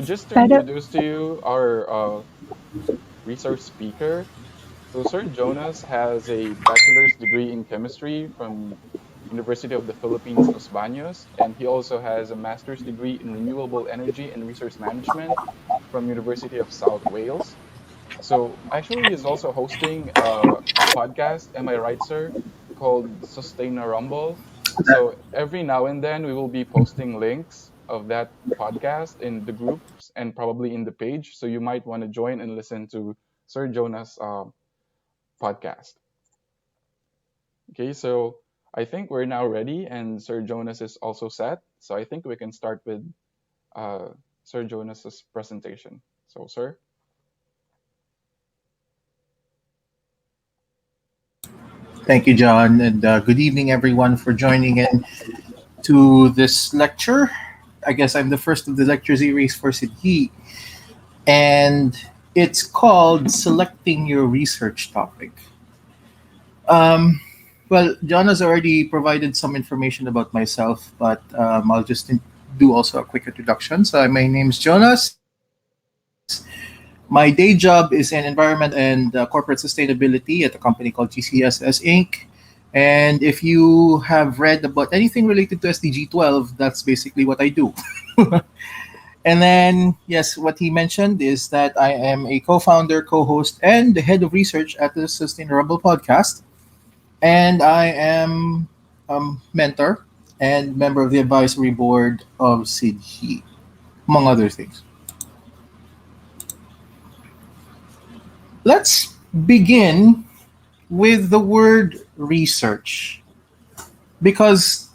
just to Pero, introduce to you our resource speaker. So Sir Jonas has a bachelor's degree in chemistry from University of the Philippines, Los Baños, and he also has a master's degree in renewable energy and resource management from University of South Wales. So actually, he's also hosting a podcast. Am I right, sir? Called Sustain a Rumble. So every now and then we will be posting links of that podcast in the groups and probably in the page. So you might want to join and listen to Sir Jonas' podcast. Okay, so I think we're now ready, and Sir Jonas is also set. So I think we can start with uh, Sir Jonas's presentation. So, sir. Thank you, John, and good evening, everyone, for joining in to this lecture. I guess I'm the first of the lecture series for SIDHI, and it's called Selecting Your Research Topic. Um, John has already provided some information about myself, but I'll just do also a quick introduction. So, my name is Jonas. My day job is in environment and corporate sustainability at a company called GCSS Inc. And if you have read about anything related to SDG 12, that's basically what I do. And then, yes, what he mentioned is that I am a co founder, co host, and the head of research at the Sustainable podcast. And I am mentor and member of the advisory board of SIDHI, among other things. Let's begin with the word research. Because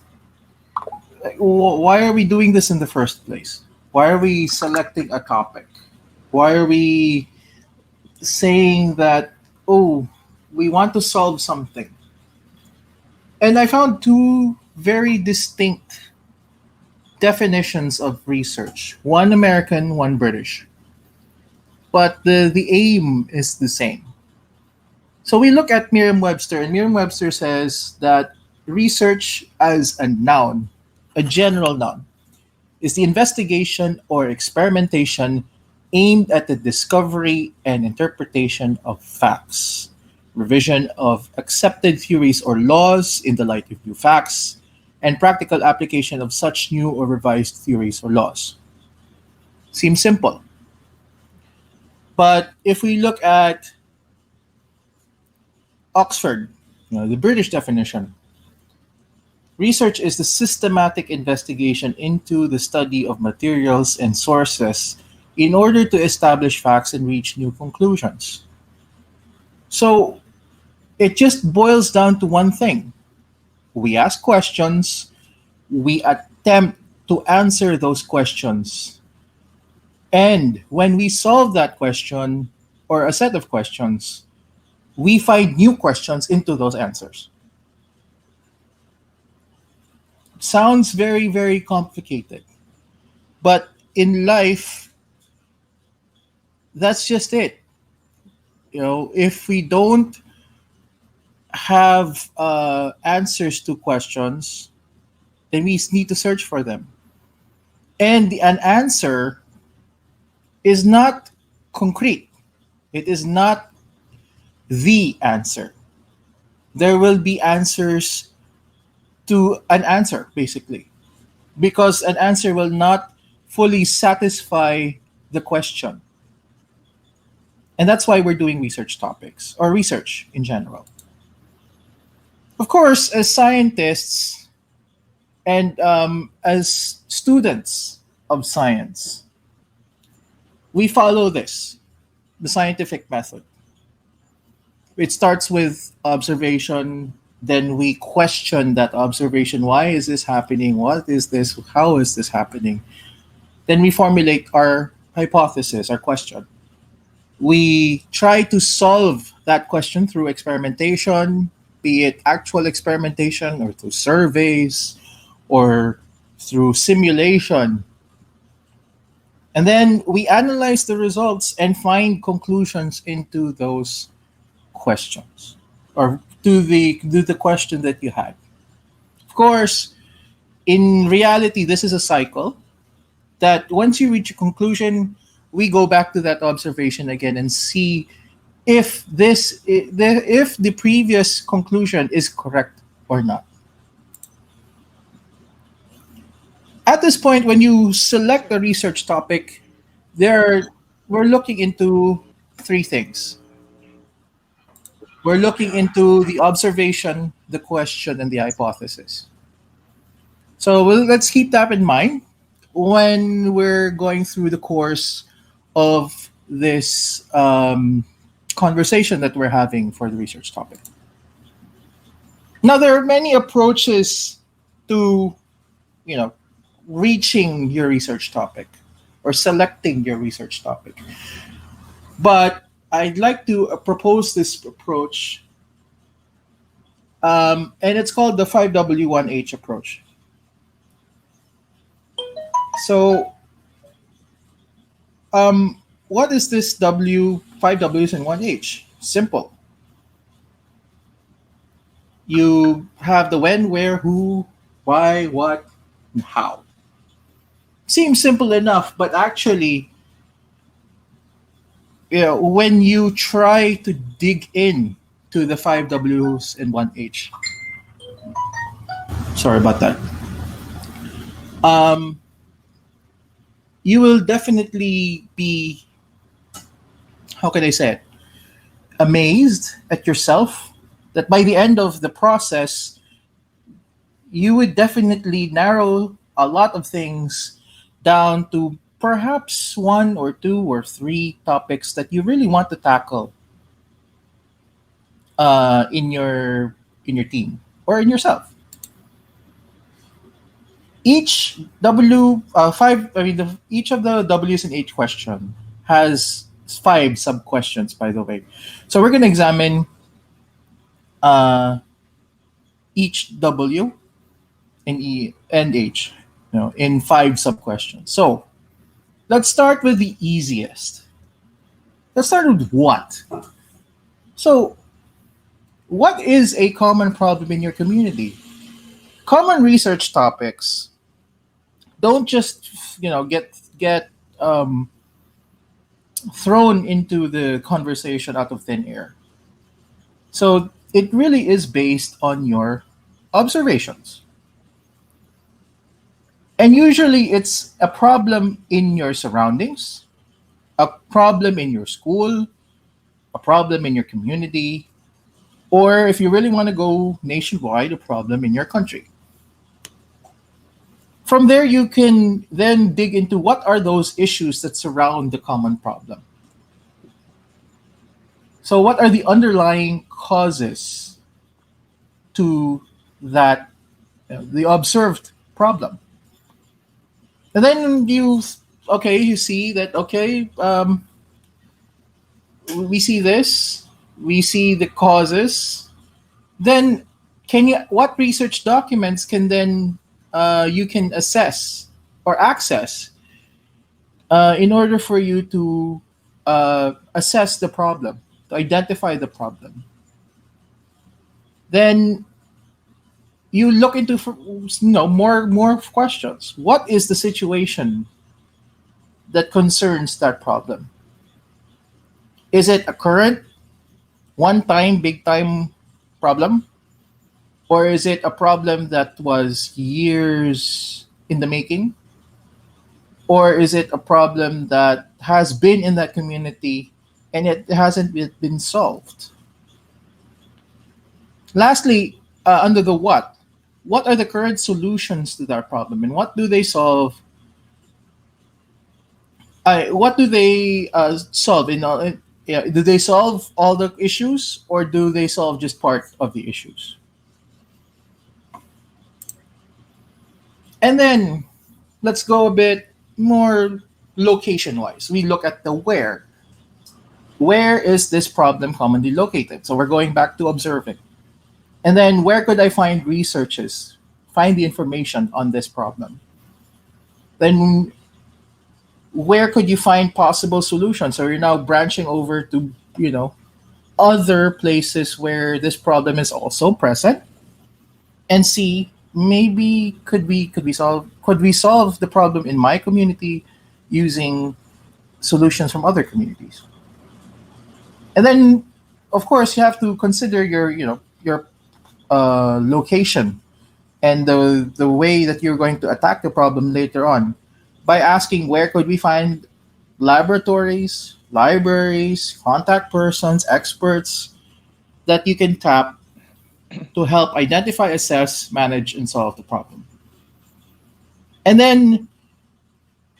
why are we doing this in the first place? Why are we selecting a topic? Why are we saying that, oh, we want to solve something? And I found two very distinct definitions of research, one American, one British. But the aim is the same. So we look at Merriam Webster, and Merriam Webster says that research as a noun, a general noun, is the investigation or experimentation aimed at the discovery and interpretation of facts, revision of accepted theories or laws in the light of new facts, and practical application of such new or revised theories or laws. Seems simple. But if we look at Oxford, the British definition, research is the systematic investigation into the study of materials and sources in order to establish facts and reach new conclusions. So it just boils down to one thing. We ask questions, we attempt to answer those questions. And when we solve that question or a set of questions, we find new questions into those answers. Sounds very, very complicated. But in life, that's just it. If we don't have answers to questions, then we need to search for them. And an answer is not concrete. It is not the answer. There will be answers to an answer, basically, because an answer will not fully satisfy the question. And that's why we're doing research topics or research in general. Of course, as scientists and as students of science, we follow this, the scientific method. It starts with observation, then we question that observation. Why is this happening? What is this? How is this happening? Then we formulate our hypothesis, our question. We try to solve that question through experimentation, be it actual experimentation or through surveys or through simulation. And then we analyze the results and find conclusions into those questions or to the question that you had. Of course, in reality, this is a cycle. that once you reach a conclusion, we go back to that observation again and see if the previous conclusion is correct or not. At this point, when you select a research topic, there we're looking into three things. We're looking into the observation, the question, and the hypothesis. So let's keep that in mind when we're going through the course of this conversation that we're having for the research topic. Now, there are many approaches to, you know, reaching your research topic or selecting your research topic. But I'd like to propose this approach, and it's called the 5W1H approach. So, what is this five W's and one H? Simple. You have the when, where, who, why, what, and how. Seems simple enough, but actually, when you try to dig in to the five W's and one H, sorry about that. You will definitely be, how can I say it, amazed at yourself that by the end of the process, you would definitely narrow a lot of things down to perhaps one or two or three topics that you really want to tackle in your team or in yourself. Each each of the W's and H question has 5 sub questions, by the way. So we're going to examine each W and E and H, in 5 sub questions. So let's start with the easiest. Let's start with what. So, what is a common problem in your community? Common research topics don't just get thrown into the conversation out of thin air. So it really is based on your observations. And usually it's a problem in your surroundings, a problem in your school, a problem in your community, or if you really want to go nationwide, a problem in your country. From there, you can then dig into what are those issues that surround the common problem. So what are the underlying causes to that, the observed problem? And then you see that, we see this, we see the causes. Then what research documents can then you can assess or access in order for you to assess the problem, to identify the problem? Then you look into more questions. What is the situation that concerns that problem? Is it a current, one-time, big-time problem? Or is it a problem that was years in the making? Or is it a problem that has been in that community and it hasn't been solved? Lastly, under the what are the current solutions to that problem, and what do they solve? What do they solve? Do they solve all the issues, or do they solve just part of the issues? And then let's go a bit more location-wise. We look at the where. Where is this problem commonly located? So we're going back to observing. And then where could I find researches, find the information on this problem? Then where could you find possible solutions? So you're now branching over to, other places where this problem is also present, and see maybe could we solve the problem in my community using solutions from other communities? And then, of course, you have to consider your location and the way that you're going to attack the problem later on by asking where could we find laboratories, libraries, contact persons, experts that you can tap to help identify, assess, manage, and solve the problem. And then,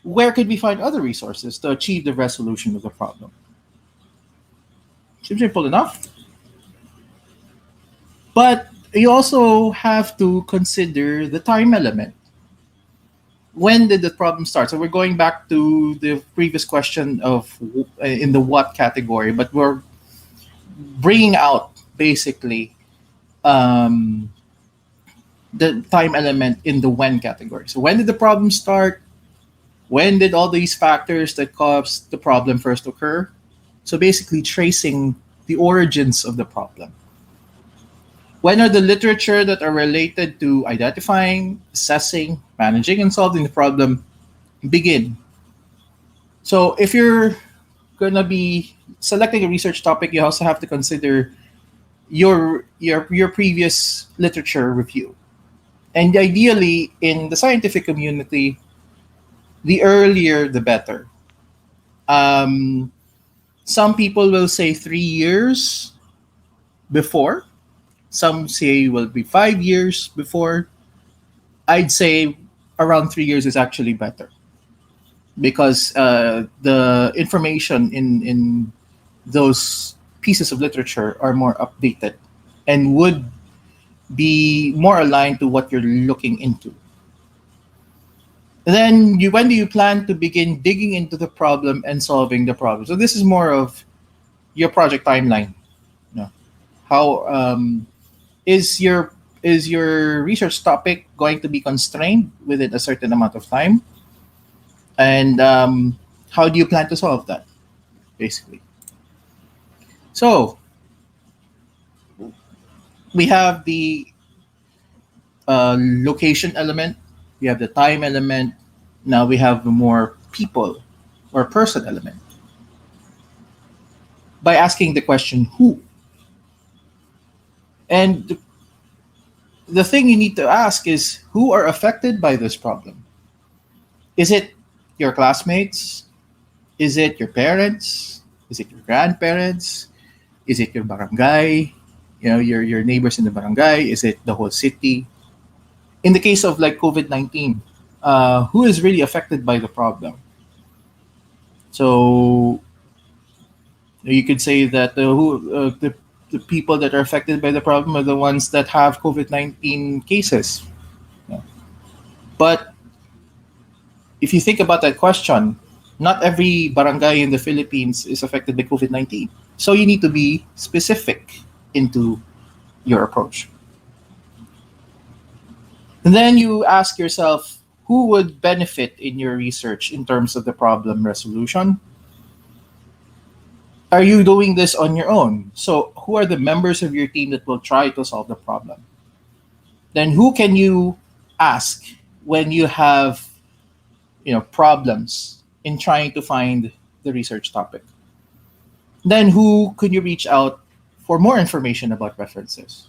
where could we find other resources to achieve the resolution of the problem? Seems simple enough. But you also have to consider the time element. When did the problem start? So we're going back to the previous question of in the what category, but we're bringing out basically um, the time element in the when category. So when did the problem start? When did all these factors that caused the problem first occur? So basically tracing the origins of the problem. When are the literature that are related to identifying, assessing, managing, and solving the problem begin? So if you're gonna be selecting a research topic, you also have to consider your previous literature review. And ideally, in the scientific community, the earlier the better. Um, some people will say 3 years before. Some say will be 5 years before. I'd say around 3 years is actually better because the information in those pieces of literature are more updated and would be more aligned to what you're looking into. Then when do you plan to begin digging into the problem and solving the problem? So this is more of your project timeline. You know, how is your research topic going to be constrained within a certain amount of time, and how do you plan to solve that, basically? So we have the location element, we have the time element, now we have the more people or person element. By asking the question who, and the thing you need to ask is who are affected by this problem. Is it your classmates? Is it your parents? Is it your grandparents? Is it your barangay? Your neighbors in the barangay? Is it the whole city? In the case of like COVID-19, who is really affected by the problem? So you could say that the people that are affected by the problem are the ones that have COVID-19 cases. Yeah. But if you think about that question, not every barangay in the Philippines is affected by COVID-19. So you need to be specific into your approach. And then you ask yourself who would benefit in your research in terms of the problem resolution. Are you doing this on your own? So who are the members of your team that will try to solve the problem? Then who can you ask when you have problems in trying to find the research topic? Then who could you reach out for more information about references?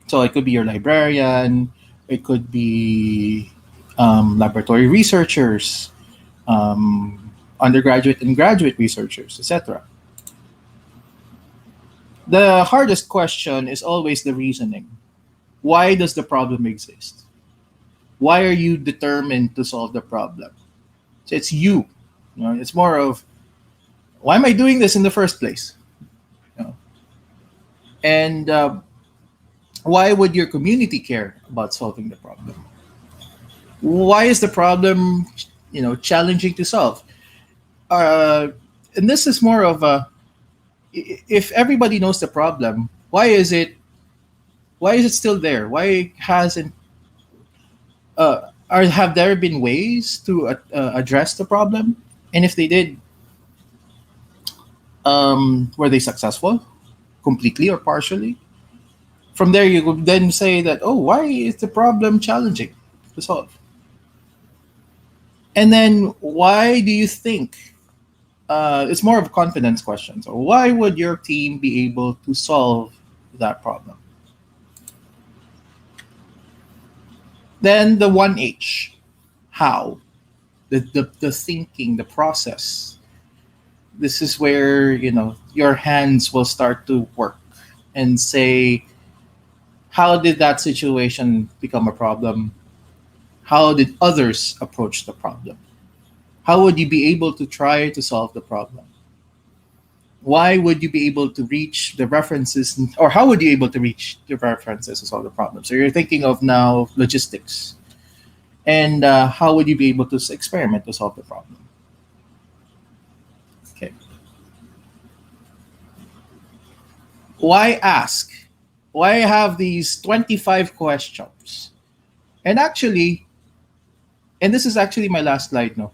So it could be your librarian, it could be laboratory researchers, undergraduate and graduate researchers, etc. The hardest question is always the reasoning. Why does the problem exist? Why are you determined to solve the problem? So it's you. It's more of why am I doing this in the first place? You know? And why would your community care about solving the problem? Why is the problem, challenging to solve? And this is more of a if everybody knows the problem, why is it still there? Why hasn't have there been ways to address the problem? And if they did, were they successful, completely or partially? From there, you could then say that, oh, why is the problem challenging to solve? And then, why do you think it's more of a confidence question? So, why would your team be able to solve that problem? Then, the 1H, how? The thinking, the process. This is where, your hands will start to work and say, how did that situation become a problem? How did others approach the problem? How would you be able to try to solve the problem? Why would you be able to reach the references, or how would you be able to reach the references to solve the problem? So you're thinking of now logistics, and how would you be able to experiment to solve the problem? Okay. Why ask? Why have these 25 questions? And actually, and this is actually my last slide now.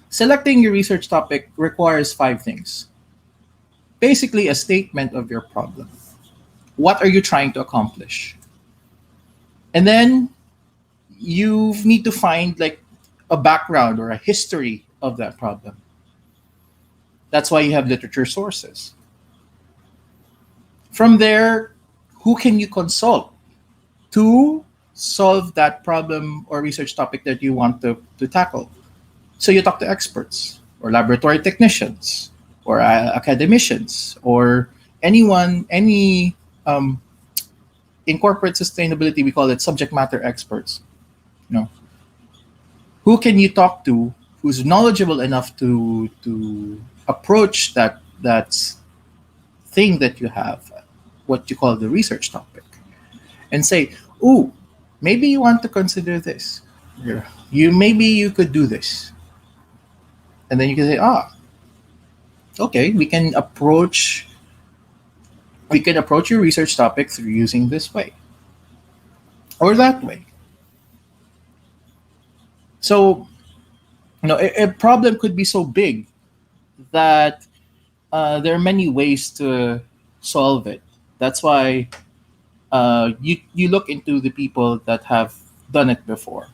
Selecting your research topic requires five things. Basically, a statement of your problem. What are you trying to accomplish? And then you need to find like a background or a history of that problem. That's why you have literature sources. From there, who can you consult to solve that problem or research topic that you want to tackle? So you talk to experts or laboratory technicians or academicians or anyone, any um, in corporate sustainability, we call it subject matter experts. You know, who can you talk to who's knowledgeable enough to approach that thing that you have, what you call the research topic, and say, "Ooh, maybe you want to consider this. You maybe you could do this," and then you can say, "Ah, okay, we can approach your research topic through using this way or that way." So, a problem could be so big that there are many ways to solve it. That's why you look into the people that have done it before.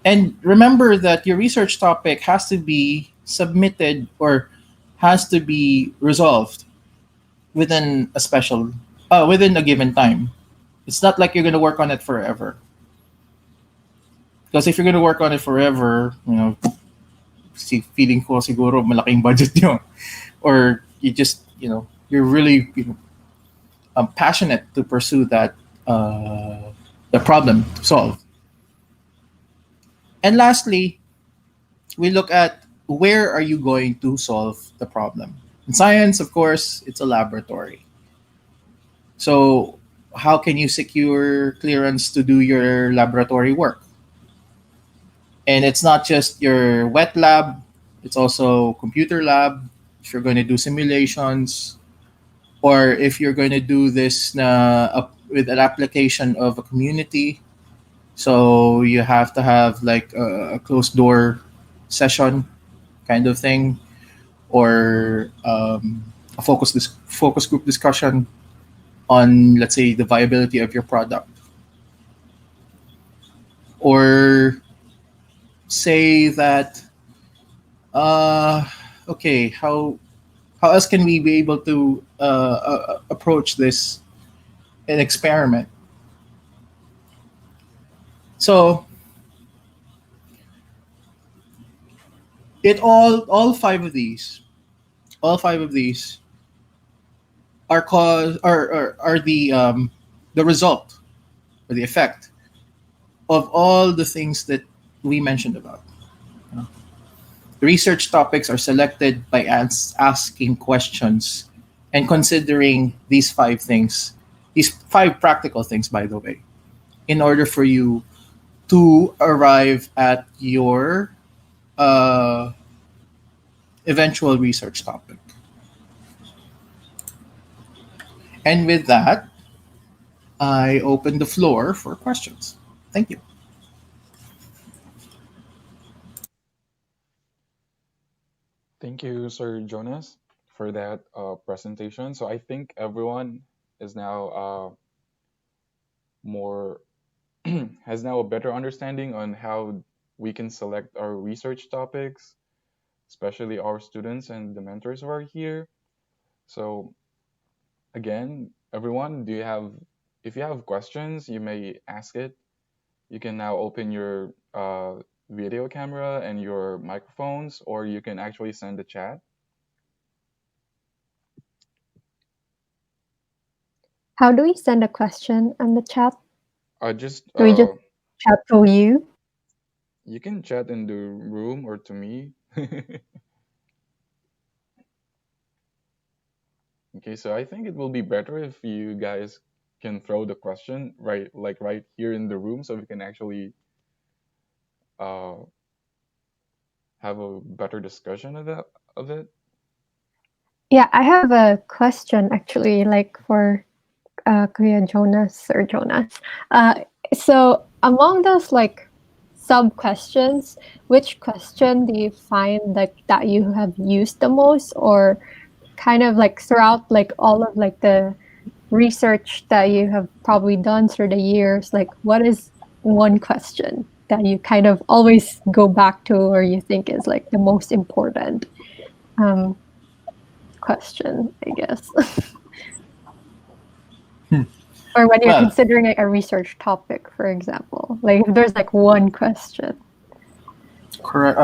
And remember that your research topic has to be submitted or has to be resolved within within a given time. It's not like you're going to work on it forever. Because if you're going to work on it forever, feeling ko siguro malaking budget nyo. Or you just, you're really, passionate to pursue that, the problem to solve. And lastly, we look at where are you going to solve the problem. In science, of course, it's a laboratory. So how can you secure clearance to do your laboratory work? And it's not just your wet lab, it's also computer lab. If you're going to do simulations, or if you're going to do this with an application of a community, so you have to have like a closed door session kind of thing, or a focus group discussion on, let's say, the viability of your product, or say that, uh, okay, how else can we be able to approach this an experiment? So all five of these are cause are the result or the effect of all the things that we mentioned about. The research topics are selected by asking questions and considering these five practical things, by the way, in order for you to arrive at your uh, eventual research topic. And with that, I open the floor for questions. Thank you. Thank you, Sir Jonas, for that presentation. So I think everyone is now more has now a better understanding on how we can select our research topics, especially our students and the mentors who are here. So again, everyone, do you have if you have questions, you may ask it. You can now open your video camera and your microphones, or you can actually send a chat. How do we send a question on the chat? Just Do we just chat through you? you can chat in the room or to me. Okay, so I think it will be better if you guys can throw the question right here in the room, so we can actually uh, have a better discussion of it. Yeah, I have a question actually, like for Kuya Jonas or Jonas. So among those like sub questions, which question do you find like that you have used the most, or kind of like throughout like all of like the research that you have probably done through the years, like what is one question that you kind of always go back to or you think is like the most important um, question, I guess? Or when you're Well, considering like a research topic, for example, like if there's like one question. correct.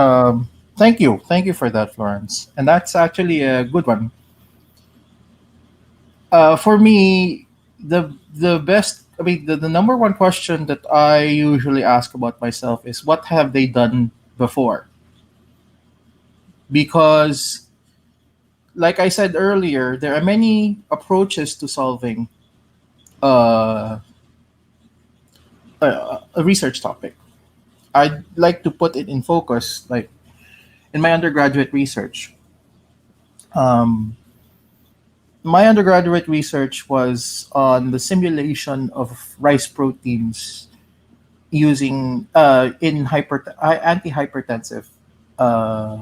Thank you for that, Florence. And that's actually a good one. For me, the best. I mean, the number one question that I usually ask about myself is what have they done before? Because, like I said earlier, there are many approaches to solving uh, a research topic. I'd like to put it in focus, like in my undergraduate research. Um, my undergraduate research was on the simulation of rice proteins using antihypertensive uh,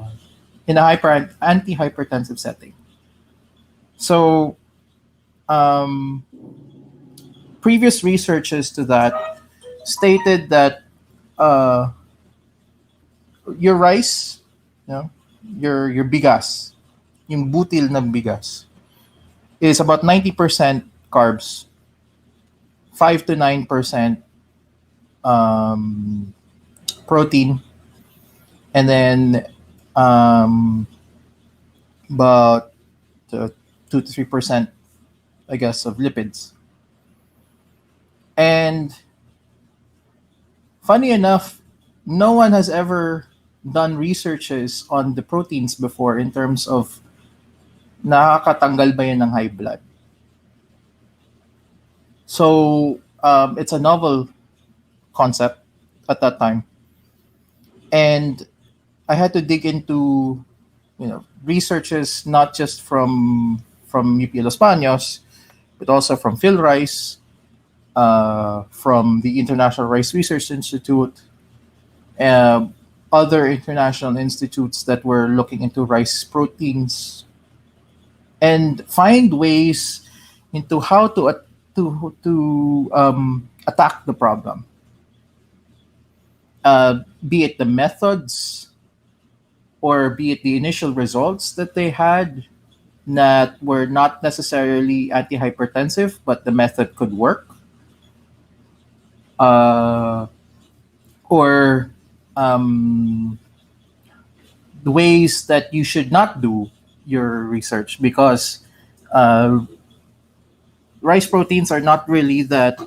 in a antihypertensive setting. So previous researches to that stated that uh, your rice, you know, your bigas, yung butil ng bigas, is about 90% carbs, 5 to 9% um, protein, and then um, about 2 to 3%, I guess, of lipids. And funny enough, no one has ever done researches on the proteins before in terms of nakakatanggal ba yan ng high blood. So it's a novel concept at that time, and I had to dig into researches not just from UP Los Baños, but also from Phil Rice, from the International Rice Research Institute, uh, other international institutes that were looking into rice proteins, and find ways into how to attack the problem. Be it the methods or be it the initial results that they had that were not necessarily antihypertensive, but the method could work. Uh, or the ways that you should not do your research because uh, rice proteins are not really that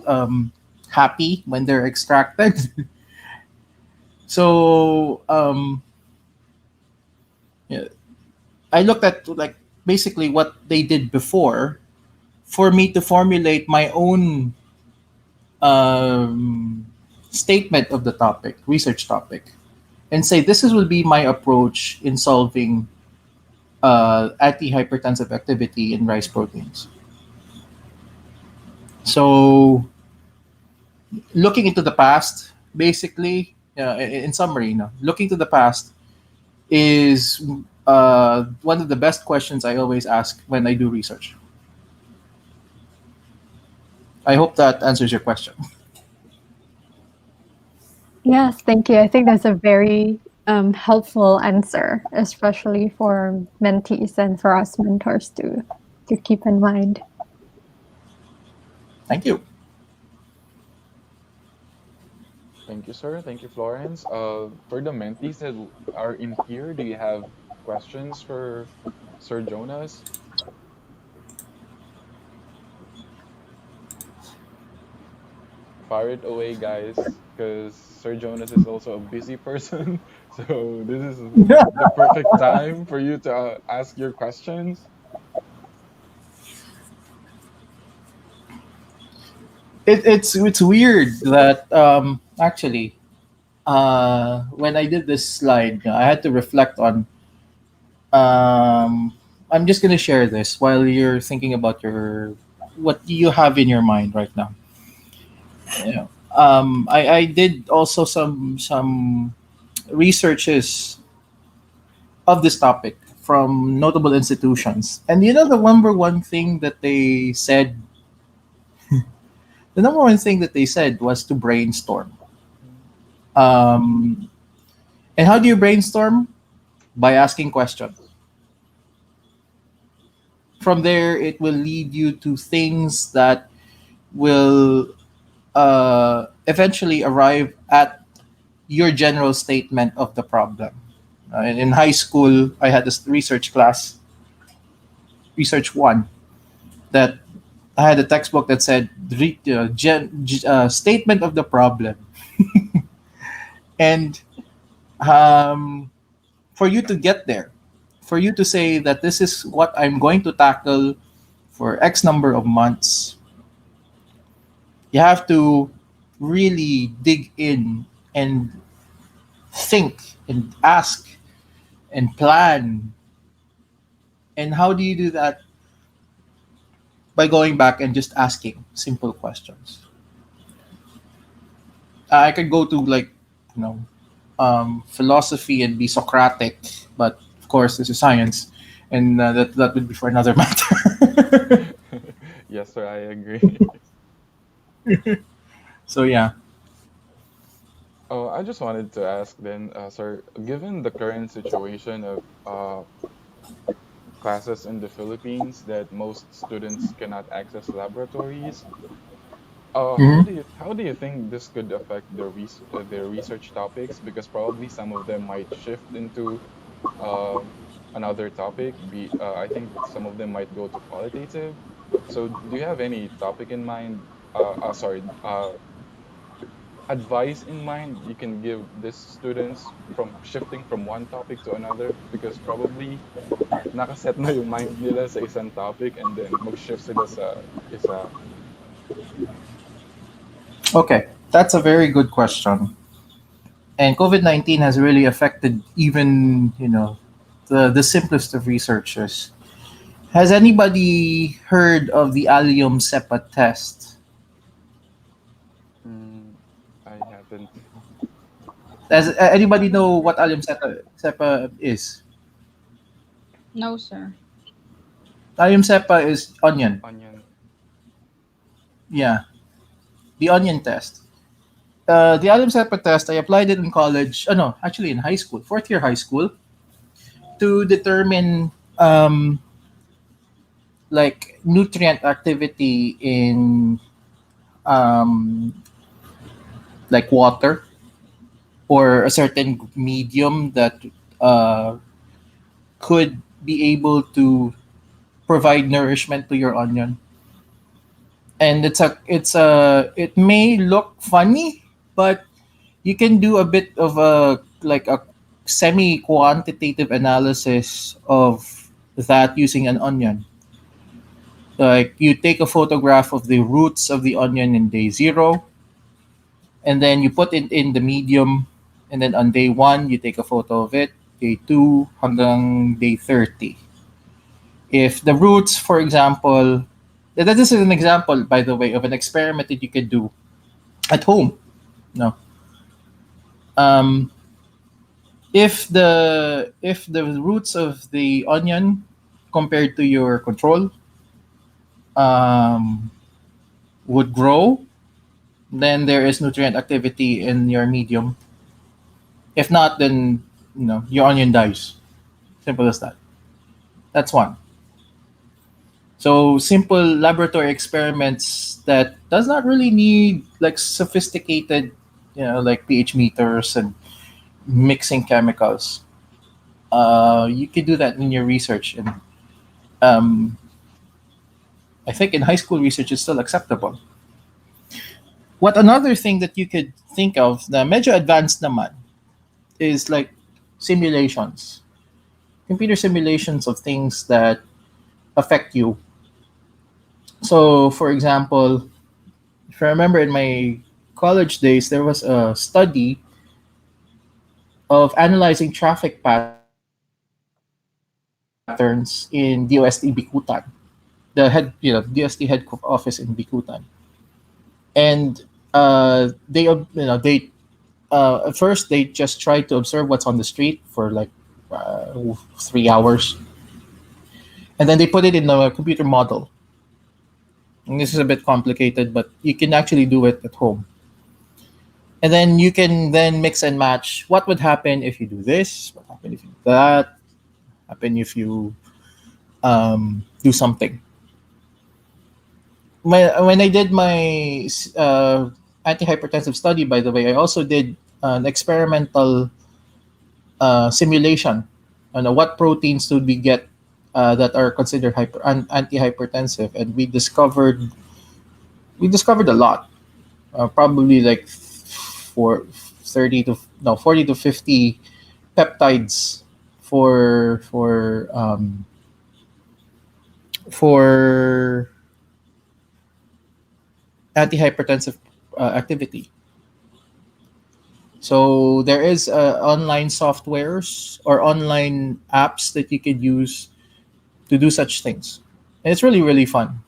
happy when they're extracted. So yeah, I looked at like basically what they did before for me to formulate my own um, statement of the topic, research topic, and say will be my approach in solving antihypertensive activity in rice proteins. So, looking into the past, basically, in summary, looking to the past is one of the best questions I always ask when I do research. I hope that answers your question. Yes, thank you. I think that's a very helpful answer, especially for mentees and for us mentors to keep in mind. Thank you. Thank you, sir. Thank you, Florence. For the mentees that are in here, do you have questions for Sir Jonas? Fire it away, guys, because Sir Jonas is also a busy person. So this is the perfect time for you to ask your questions. It's weird that actually when I did this slide, I had to reflect on. Um, I'm just gonna share this while you're thinking about your what you have in your mind right now. Yeah. I did also some researches of this topic from notable institutions, and the number one thing that they said, the number one thing that they said was to brainstorm. Um, and how do you brainstorm? By asking questions. From there, it will lead you to things that will eventually arrive at your general statement of the problem. In high school, I had this research class, research one, that I had a textbook that said statement of the problem, and um, for you to get there, for you to say that this is what I'm going to tackle for X number of months, you have to really dig in and think and ask and plan. And how do you do that? By going back and just asking simple questions. I could go to like, you know, philosophy and be Socratic, but of course this is science, and that would be for another matter. Yes, sir, I agree. So yeah. Oh, I just wanted to ask then, sir, given the current situation of classes in the Philippines that most students cannot access laboratories, Mhm. how do you think this could affect their research topics? Because probably some of them might shift into um, another topic. I think some of them might go to qualitative. So, do you have any topic in mind? Sorry, advice in mind you can give these students from shifting from one topic to another? Because probably nakaset na yung mind nila sa isang topic and then mag-shift sila sa isa. Okay, that's a very good question. And COVID-19 has really affected even the simplest of researchers. Has anybody heard of the allium cepa test? Mm, I haven't. Does anybody know what cepa is? No, sir. Allium cepa is onion. Onion. Yeah, the onion test. The allium cepa test, I applied it in college. Oh no, actually in high school, fourth year high school, to determine like nutrient activity in um, like water or a certain medium that uh, could be able to provide nourishment to your onion. And it may look funny, but you can do a bit of a semi quantitative analysis of that using an onion. Like you take a photograph of the roots of the onion in day zero, and then you put it in the medium, and then on day one you take a photo of it, day two hanggang day 30. If the roots, for example, this is an example, by the way, of an experiment that you could do at home. No, um, if the roots of the onion compared to your control, um, would grow, then there is nutrient activity in your medium. If not, then your onion dies. Simple as that. That's one. So simple laboratory experiments that does not really need like sophisticated, like pH meters and mixing chemicals. You could do that in your research, and um, I think in high school research is still acceptable. What another thing that you could think of, the medyo advanced naman, is like simulations, computer simulations of things that affect you. So, for example, if I remember in my college days, there was a study of analyzing traffic patterns in DOST Bikutan, the DOST head office in Bikutan, and at first they just tried to observe what's on the street for like 3 hours, and then they put it in a computer model. And this is a bit complicated, but you can actually do it at home. And then you can then mix and match what would happen if you do this, what happen if you do that, happen if you do something. When I did my antihypertensive study, by the way, I also did an experimental simulation on what proteins would we get that are considered antihypertensive, and we discovered a lot, probably like for 30 to no 40 to 50 peptides for antihypertensive activity. So there is online softwares or online apps that you could use to do such things, and it's really really fun,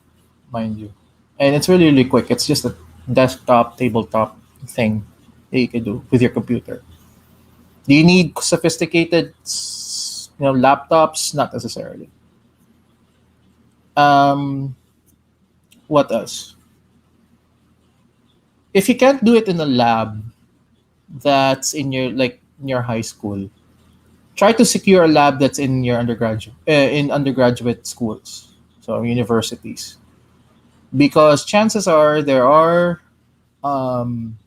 mind you, and it's really really quick. It's just a desktop tabletop thing that you can do with your computer. Do you need sophisticated, laptops? Not necessarily. Um, what else? If you can't do it in a lab that's in your high school, try to secure a lab that's in your undergraduate schools, so universities, because chances are there are um,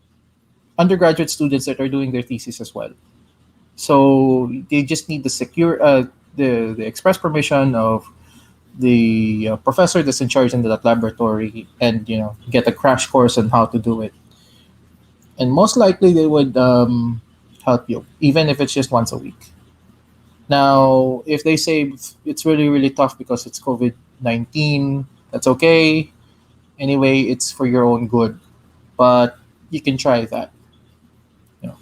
undergraduate students that are doing their thesis as well. So they just need the express permission of the professor that's in charge in that laboratory, and get a crash course on how to do it. And most likely they would help you, even if it's just once a week. Now, if they say it's really really tough because it's COVID-19, that's okay. Anyway, it's for your own good, but you can try that. You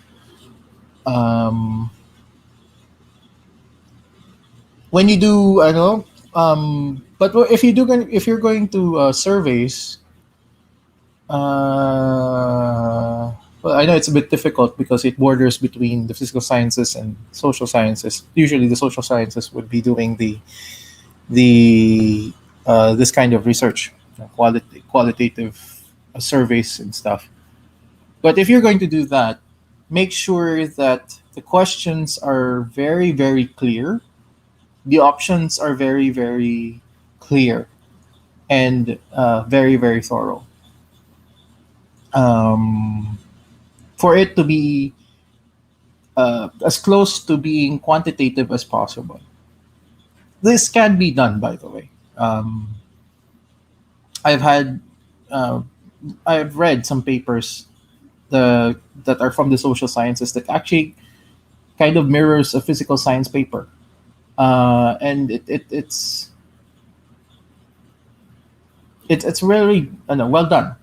know. When you do, I know. But if you're going to surveys, well, I know it's a bit difficult because it borders between the physical sciences and social sciences. Usually, the social sciences would be doing the this kind of research, qualitative surveys and stuff. But if you're going to do that, make sure that the questions are very very clear, the options are very very clear, and very very thorough, um, for it to be as close to being quantitative as possible. This can be done, by the way. I've had uh, I've read some papers that are from the social sciences that actually kind of mirrors a physical science paper, and it's really well done.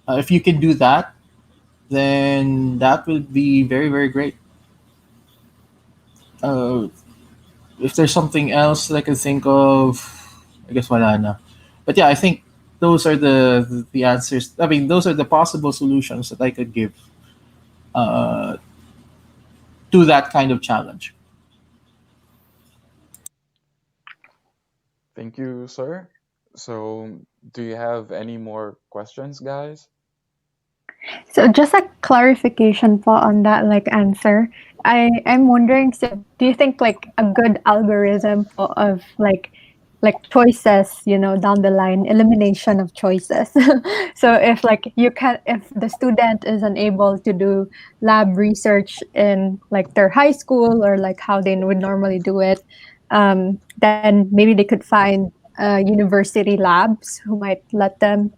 If you can do that, then that will be very very great. Uh, if there's something else that I can think of, I guess wala na. But yeah, I think those are the answers. I mean, those are the possible solutions that I could give uh, to that kind of challenge. Thank you, sir. So, do you have any more questions, guys? So just a clarification po on that like answer. I'm wondering, so do you think like a good algorithm po of like choices, down the line, elimination of choices. So if like if the student is unable to do lab research in like their high school or like how they would normally do it, then maybe they could find university labs who might let them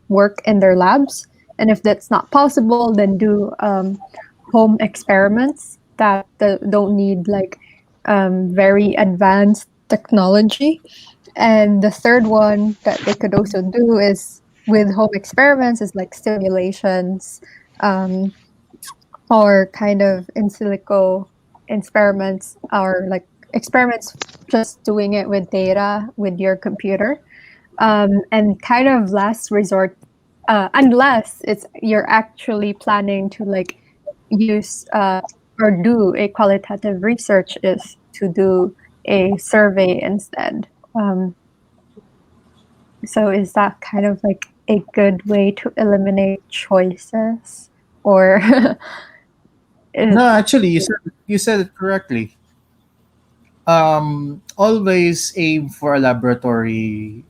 work in their labs, and if that's not possible, then do home experiments that don't need like very advanced technology. And the third one that they could also do is with home experiments is like simulations, um, or kind of in silico experiments, or like experiments just doing it with data with your computer. And kind of last resort, unless it's you're actually planning to like use or do a qualitative research, is to do a survey instead. So is that kind of like a good way to eliminate choices, or No, is actually, you said it correctly. Always aim for a laboratory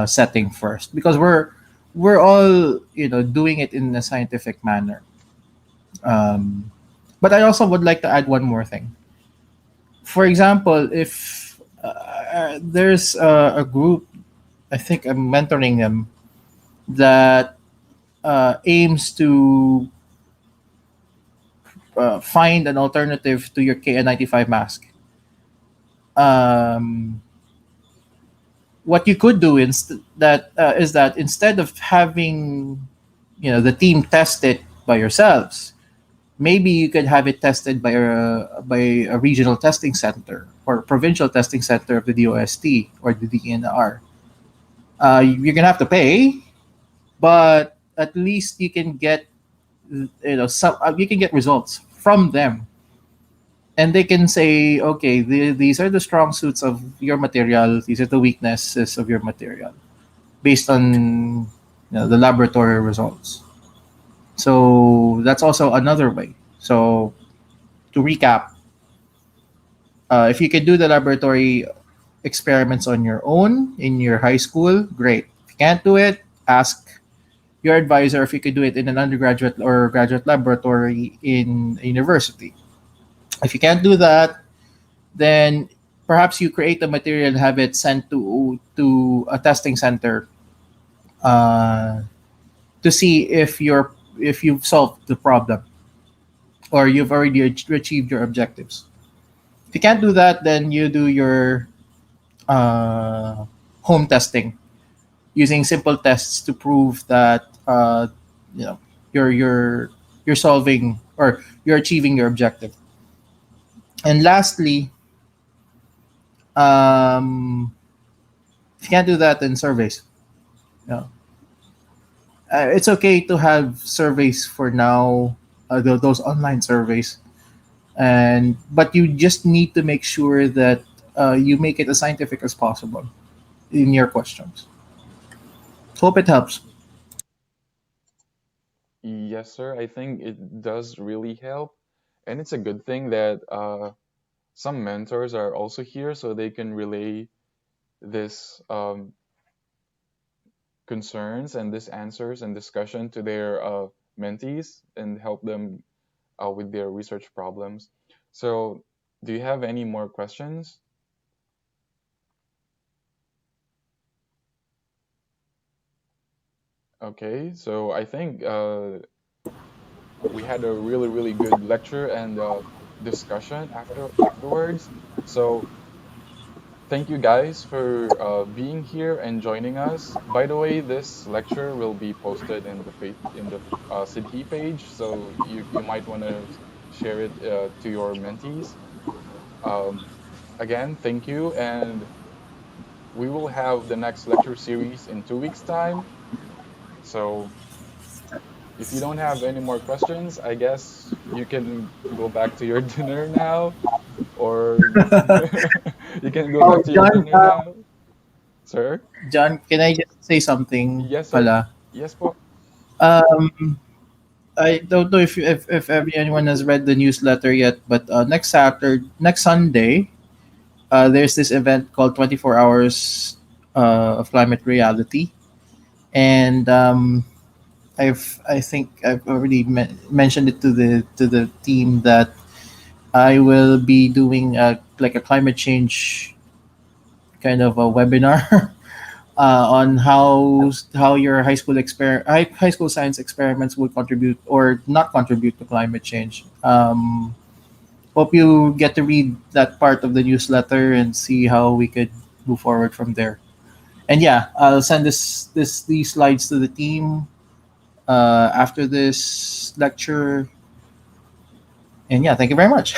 setting first, because we're all doing it in a scientific manner. Um, but I also would like to add one more thing. For example, if there's a group, I think I'm mentoring them, that aims to find an alternative to your KN95 mask. Um, what you could do is that instead of having the team test it by yourselves, maybe you could have it tested by a regional testing center or provincial testing center of the DOST or the DNR. You're gonna have to pay, but at least you can get some you can get results from them, and they can say, okay, these are the strong suits of your material, these are the weaknesses of your material, based on the laboratory results. So that's also another way. So to recap, if you can do the laboratory experiments on your own in your high school, great. If you can't do it, ask your advisor if you could do it in an undergraduate or graduate laboratory in a university. If you can't do that, then perhaps you create the material and have it sent to a testing center uh, to see if you've solved the problem or you've already achieved your objectives. If you can't do that, then you do your uh, home testing using simple tests to prove that you know you're you're you're solving or you're achieving your objective. And lastly, um, if you can't do that, then surveys. You know, it's okay to have surveys for now, those online surveys, and but you just need to make sure that you make it as scientific as possible in your questions. Hope it helps. Yes, sir. I think it does really help. And it's a good thing that some mentors are also here so they can relay this concerns and this answers and discussion to their mentees and help them with their research problems. So, do you have any more questions? Okay, so I think we had a really, really good lecture and discussion afterwards. So, thank you guys for being here and joining us. By the way, this lecture will be posted in the SIDHI page, so you might want to share it to your mentees. Um, Again, thank you, and we will have the next lecture series in 2 weeks' time. So if you don't have any more questions, I guess you can go back to your dinner now, or you can go Oh, back to your John, dinner now. Sir? John, can I just say something Yes, sir. pala? Yes po. Um, I don't know if anyone has read the newsletter yet, but next Sunday, there's this event called 24 Hours of Climate Reality. And I think I've already mentioned it to the team that I will be doing like a climate change kind of a webinar on how your high school science experiments will contribute or not contribute to climate change. Hope you get to read that part of the newsletter and see how we could move forward from there. And yeah, I'll send these slides to the team after this lecture. And yeah, thank you very much.